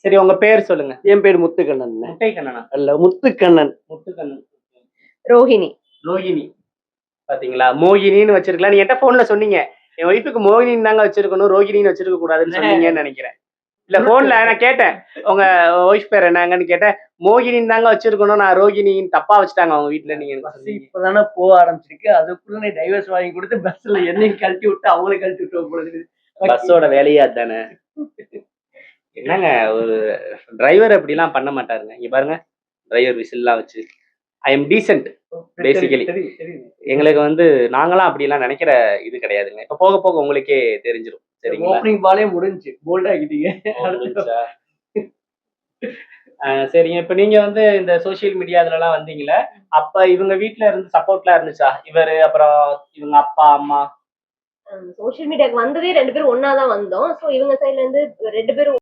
சரி, உங்க பேர் சொல்லுங்க. என் பேர் முத்துக்கண்ணன். முட்டை கண்ணனா? அல்ல, முத்துக்கண்ணன். முத்துக்கண்ணன். ரோஹிணி. ரோகிணி. பாத்தீங்களா, மோகினின்னு வச்சிருக்கலாம். நீ என்கிட்ட போன்ல சொன்னீங்க, என் ஒய்ஃபுக்கு மோகினின்னு தாங்க வச்சிருக்கணும், ரோகிணின்னு வச்சிருக்க கூடாதுன்னு சொன்னீங்கன்னு நினைக்கிறேன். இல்ல, போன்ல நான் கேட்டேன் உங்க ஒய்ஃப் பேர் என்னங்கன்னு கேட்டேன். மோகினின்னு தாங்க வச்சிருக்கணும், நான் ரோகிணின்னு தப்பா வச்சுட்டாங்க அவங்க வீட்டுல. நீங்க இப்பதானே போக ஆரம்பிச்சிருக்கு, அதுக்குள்ள நீ டைவர்ஸ் வாங்கி கொடுத்து பஸ்ல என்னையும் கழட்டி விட்டு அவங்களே கழட்டி விட்டு போகுது. பஸ்ஸோட வேலையே அதானே. என்னங்க, ஒரு டிரைவர் அப்படிலாம் பண்ண மாட்டாருங்க. இங்க பாருங்க, டிரைவர் விசில்லாம் வச்சு ஐ எம் டீசென்ட் பேசிக்கலி. எங்களுக்கு வந்து நாங்களாம் அப்படிலாம் நினைக்கிற இது கிடையாதுங்க. இப்ப போக போக உங்களுக்கே தெரிஞ்சிடும். சரிங்களா? ஓப்பனிங் பாலே முடிஞ்சு போல்ட் ஆகிட்டீங்க. சரிங்க. இப்ப நீங்க வந்து இந்த சோசியல் மீடியா இதுலலாம் வந்தீங்களே, அப்ப இவங்க வீட்டுல இருந்து சப்போர்ட்லாம் இருந்துச்சா? இவரு அப்புறம் இவங்க அப்பா அம்மா? சோசியல் மீடியாக்கு வந்ததே 2 பேரும் ஒன்னாதான் வந்தோம். சோ இவங்க சைடுல இருந்து 2 பேரும்